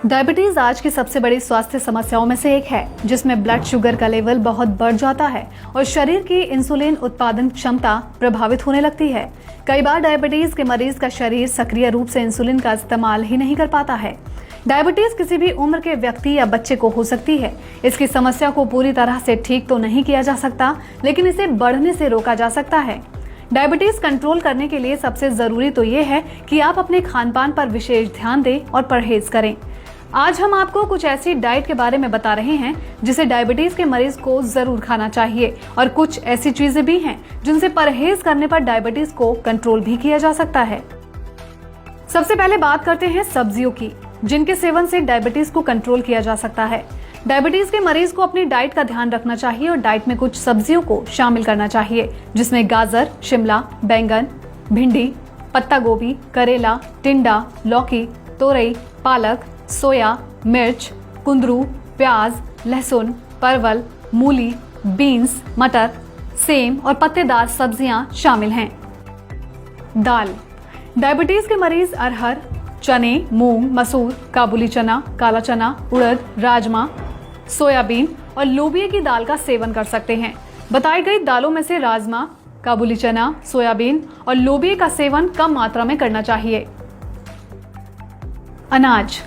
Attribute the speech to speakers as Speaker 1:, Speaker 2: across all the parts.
Speaker 1: Diabetes आज की सबसे बड़ी स्वास्थ्य समस्याओं में से एक है, जिसमें ब्लड शुगर का लेवल बहुत बढ़ जाता है और शरीर की इंसुलिन उत्पादन क्षमता प्रभावित होने लगती है। कई बार डायबिटीज के मरीज का शरीर सक्रिय रूप से इंसुलिन का इस्तेमाल ही नहीं कर पाता है। डायबिटीज किसी भी उम्र के व्यक्ति या बच्चे को हो सकती है। इसकी समस्या को पूरी तरह से ठीक तो नहीं किया जा सकता, लेकिन इसे बढ़ने से रोका जा सकता है। डायबिटीज कंट्रोल करने के लिए सबसे जरूरी तो ये है कि आप अपने खान पान पर विशेष ध्यान दें और परहेज करें। आज हम आपको कुछ ऐसी डाइट के बारे में बता रहे हैं जिसे डायबिटीज के मरीज को जरूर खाना चाहिए, और कुछ ऐसी चीजें भी हैं जिनसे परहेज करने पर डायबिटीज को कंट्रोल भी किया जा सकता है। सबसे पहले बात करते हैं सब्जियों की, जिनके सेवन से डायबिटीज को कंट्रोल किया जा सकता है। डायबिटीज के मरीज को अपनी डाइट का ध्यान रखना चाहिए और डाइट में कुछ सब्जियों को शामिल करना चाहिए, जिसमें गाजर, शिमला, बैंगन, भिंडी, पत्ता गोभी, करेला, टिंडा, लौकी, तोरई, पालक, सोया, मिर्च, कुंदरू, प्याज, लहसुन, परवल, मूली, बीन्स, मटर, सेम और पत्तेदार सब्जियां शामिल हैं। दाल। डायबिटीज के मरीज अरहर, चने, मूंग, मसूर, काबुली चना, काला चना, उड़द, राजमा, सोयाबीन और लोबिया की दाल का सेवन कर सकते हैं। बताई गई दालों में से राजमा, काबुली चना, सोयाबीन और लोबिया का सेवन कम मात्रा में करना चाहिए। अनाज।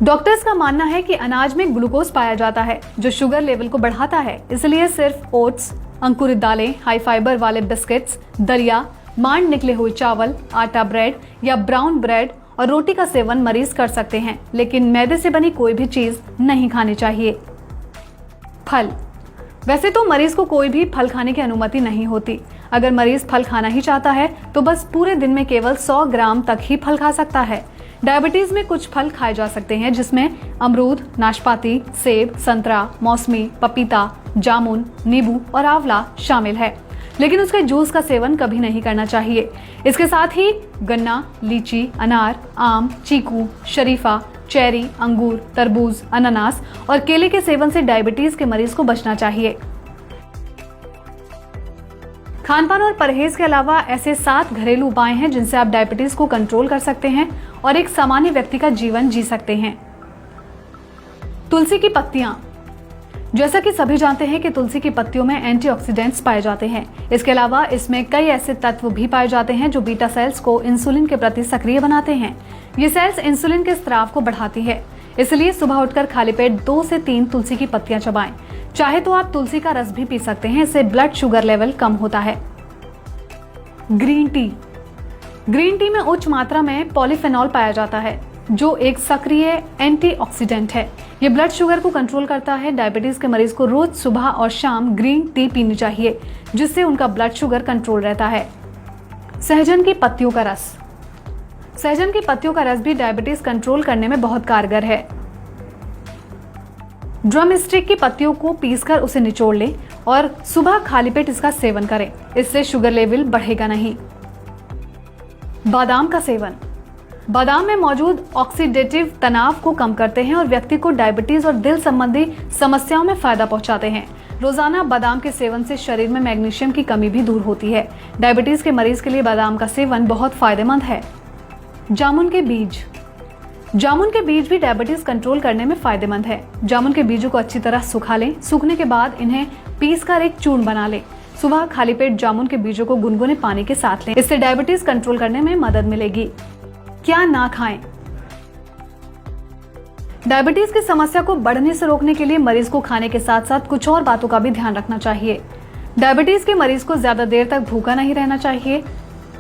Speaker 1: डॉक्टर्स का मानना है कि अनाज में ग्लूकोज पाया जाता है, जो शुगर लेवल को बढ़ाता है। इसलिए सिर्फ ओट्स, अंकुरित दालें, हाई फाइबर वाले बिस्किट्स, दलिया, मांड निकले हुए चावल, आटा ब्रेड या ब्राउन ब्रेड और रोटी का सेवन मरीज कर सकते हैं, लेकिन मैदे से बनी कोई भी चीज नहीं खानी चाहिए। फल। वैसे तो मरीज को कोई भी फल खाने की अनुमति नहीं होती। अगर मरीज फल खाना ही चाहता है तो बस पूरे दिन में केवल 100 ग्राम तक ही फल खा सकता है। डायबिटीज में कुछ फल खाए जा सकते हैं, जिसमें अमरूद, नाशपाती, सेब, संतरा, मौसमी, पपीता, जामुन, नींबू और आंवला शामिल है, लेकिन उसके जूस का सेवन कभी नहीं करना चाहिए। इसके साथ ही गन्ना, लीची, अनार, आम, चीकू, शरीफा, चेरी, अंगूर, तरबूज, अनानास और केले के सेवन से डायबिटीज के मरीज को बचना चाहिए। खानपान और परहेज के अलावा ऐसे 7 घरेलू उपाय हैं जिनसे आप डायबिटीज को कंट्रोल कर सकते हैं और एक सामान्य व्यक्ति का जीवन जी सकते हैं। तुलसी की पत्तियां। जैसा कि सभी जानते हैं कि तुलसी की पत्तियों में एंटीऑक्सीडेंट्स पाए जाते हैं। इसके अलावा इसमें कई ऐसे तत्व भी पाए जाते हैं जो बीटा सेल्स को इंसुलिन के प्रति सक्रिय बनाते हैं। ये सेल्स इंसुलिन के स्राव को बढ़ाती है। इसलिए सुबह उठकर खाली पेट 2 से 3 तुलसी की पत्तियां चबाएं। चाहे तो आप तुलसी का रस भी पी सकते हैं, इससे ब्लड शुगर लेवल कम होता है। Green tea. ग्रीन टी में उच्च मात्रा में पॉलीफेनॉल पाया जाता है, जो एक सक्रिय एंटीऑक्सीडेंट है। ये ब्लड शुगर को कंट्रोल करता है। डायबिटीज के मरीज को रोज सुबह और शाम ग्रीन टी पीनी चाहिए, जिससे उनका ब्लड शुगर कंट्रोल रहता है। सहजन की पत्तियों का रस। सहजन की पत्तियों का रस भी डायबिटीज कंट्रोल करने में बहुत कारगर है। ड्रम स्टिक की पत्तियों को पीसकर उसे निचोड़ लें और सुबह खाली पेट इसका सेवन करें। इससे शुगर लेवल बढ़ेगा नहीं। बादाम का सेवन। बादाम में मौजूद ऑक्सीडेटिव तनाव को कम करते हैं और व्यक्ति को डायबिटीज और दिल संबंधी समस्याओं में फायदा पहुंचाते हैं। रोजाना बादाम के सेवन से शरीर में मैग्नीशियम की कमी भी दूर होती है। डायबिटीज के मरीज के लिए बादाम का सेवन बहुत फायदेमंद है। जामुन के बीज। जामुन के बीज भी डायबिटीज कंट्रोल करने में फायदेमंद है। जामुन के बीजों को अच्छी तरह सुखा लें। सूखने के बाद इन्हें पीसकर एक चूर्ण बना लें। सुबह खाली पेट जामुन के बीजों को गुनगुने पानी के साथ लें। इससे डायबिटीज कंट्रोल करने में मदद मिलेगी। क्या ना खाएं? डायबिटीज की समस्या को बढ़ने से रोकने के लिए मरीज को खाने के साथ साथ कुछ और बातों का भी ध्यान रखना चाहिए। डायबिटीज के मरीज को ज्यादा देर तक भूखा नहीं रहना चाहिए।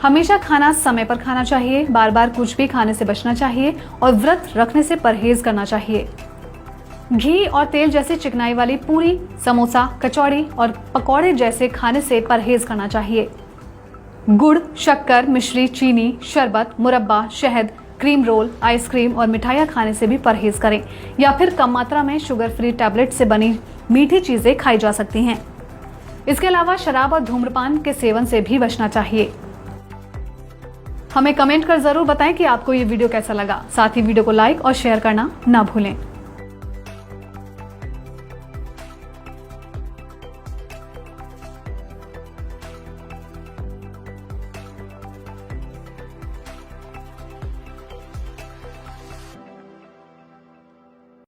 Speaker 1: हमेशा खाना समय पर खाना चाहिए। बार बार कुछ भी खाने से बचना चाहिए और व्रत रखने से परहेज करना चाहिए। घी और तेल जैसे चिकनाई वाली पूरी, समोसा, कचौड़ी और पकौड़े जैसे खाने से परहेज करना चाहिए। गुड़, शक्कर, मिश्री, चीनी, शरबत, मुरब्बा, शहद, क्रीम रोल, आइसक्रीम और मिठाइयाँ खाने से भी परहेज करें, या फिर कम मात्रा में शुगर फ्री टैबलेट से बनी मीठी चीजें खाई जा सकती हैं। इसके अलावा शराब और धूम्रपान के सेवन से भी बचना चाहिए। हमें कमेंट कर जरूर बताएं कि आपको ये वीडियो कैसा लगा। साथ ही वीडियो को लाइक और शेयर करना ना भूलें।